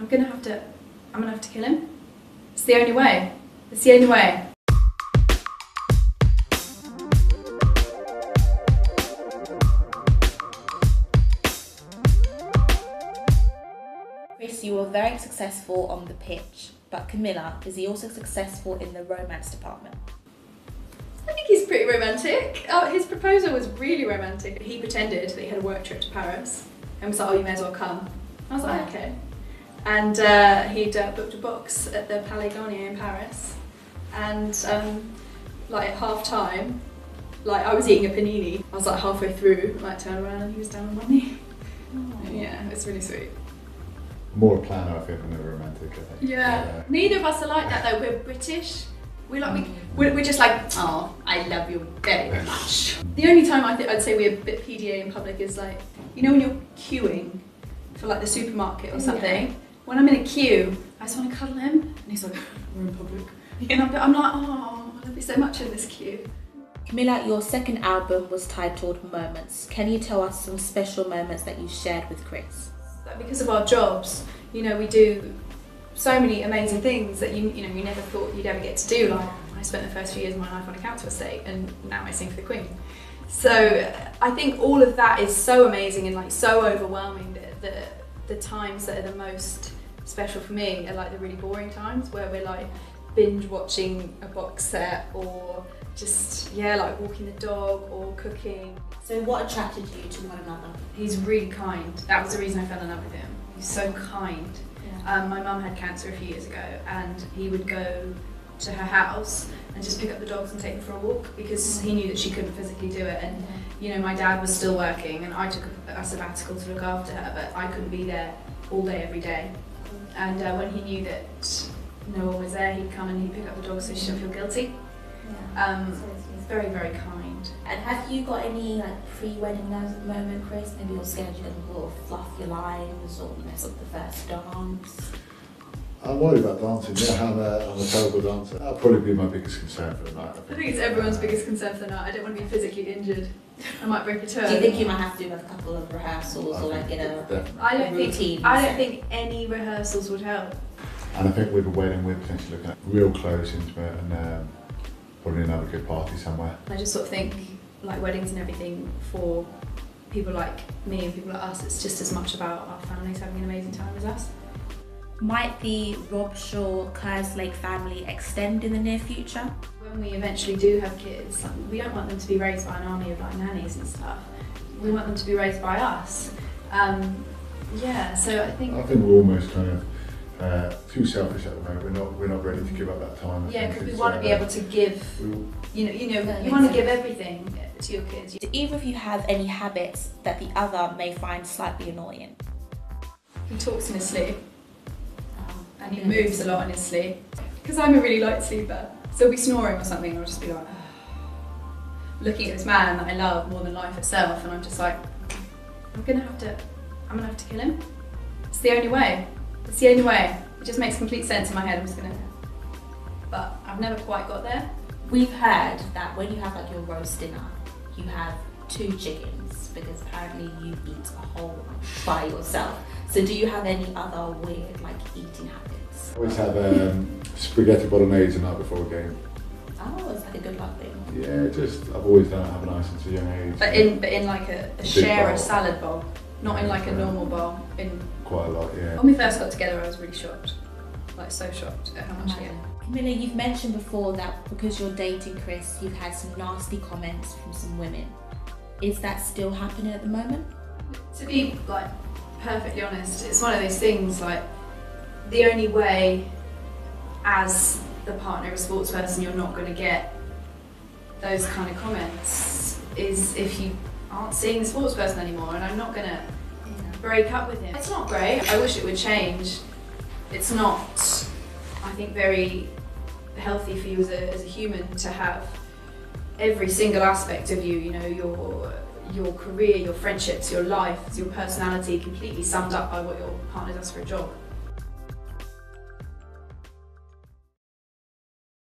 I'm gonna have to kill him. It's the only way. It's the only way. Chris, you were very successful on the pitch, but Camilla, is he also successful in the romance department? I think he's pretty romantic. His proposal was really romantic. He pretended that he had a work trip to Paris and was like, oh, you may as well come. I was like, okay. And he'd booked a box at the Palais Garnier in Paris. And like at half time, like I was eating a panini. I was like halfway through, like turned around and he was down on one knee. Yeah, it's really sweet. More a planner, I think, than a romantic, I think. Yeah. Neither of us are like that though. We're British. We're just like, oh, I love you very much. The only time I'd say we're a bit PDA in public is like, you know when you're queuing for like the supermarket or something, yeah. When I'm in a queue, I just want to cuddle him and he's like, we're in public. And I'm like, oh, I love you so much in this queue. Camilla, your second album was titled Moments. Can you tell us some special moments that you shared with Chris? Because of our jobs, you know, we do so many amazing things that you never thought you'd ever get to do. Like I spent the first few years of my life on a council estate, and now I sing for the Queen. So I think all of that is so amazing and like so overwhelming that the times that are the most special for me are like the really boring times where we're like binge watching a box set or just like walking the dog or cooking. So what attracted you to one another? He's really kind. That was the reason I fell in love with him. He's so kind. Yeah. My mum had cancer a few years ago and he would go to her house and just pick up the dogs and take them for a walk because he knew that she couldn't physically do it. And you know, my dad was still working and I took a sabbatical to look after her, but I couldn't be there all day every day. And when he knew that no one was there, he'd come and he'd pick up the dogs so she didn't feel guilty. Yeah. He's very, very kind. And have you got any like pre-wedding moment, Chris? Maybe you're scared you're going to fluff your lines or mess up the first dance? I'm worried about dancing. Yeah, I'm a terrible dancer. That'll probably be my biggest concern for the night. I think it's everyone's biggest concern for the night. I don't want to be physically injured. I might break a toe. Do you think you might have to do like a couple of rehearsals or like get a routine? I don't think any rehearsals would help. And I think with a wedding, we're potentially looking at real close, intimate, and probably another good party somewhere. I just sort of think like weddings and everything for people like me and people like us, it's just as much about our families having an amazing time as us. Might the Robshaw Kerslake family extend in the near future? When we eventually do have kids, we don't want them to be raised by an army of like nannies and stuff. We want them to be raised by us. Yeah, so I think we're almost kind of too selfish at the moment. We're not ready to give up that time. Yeah, because we want to be able to give. You want to give everything to your kids. Do either of you have any habits that the other may find slightly annoying? He talks in his sleep. And he moves a lot in his sleep. Because I'm a really light sleeper. So he'll be snoring or something and I'll just be like, looking at this man that I love more than life itself, and I'm just like, I'm gonna have to kill him. It's the only way. It's the only way. It just makes complete sense in my head. But I've never quite got there. We've heard that when you have like your roast dinner, you have 2 chickens because apparently you eat a whole by yourself. So do you have any other weird like eating habits? I always have spaghetti bolognese the night before a game. Oh, is that a good luck thing? Yeah, I've always done it, have a nice since a young age. But in like a share a salad bowl, not in like a normal bowl. In quite a lot, yeah. When we first got together, I was really shocked, like so shocked at how much he ate. Camilla, you've mentioned before that because you're dating Chris, you've had some nasty comments from some women. Is that still happening at the moment? To be like perfectly honest, it's one of those things like the only way as the partner of a sports person you're not going to get those kind of comments is if you aren't seeing the sports person anymore, and I'm not going to break up with him. It's not great. I wish it would change. It's not, I think, very healthy for you as a human to have every single aspect of you, you know, your career, your friendships, your life, your personality completely summed up by what your partner does for a job.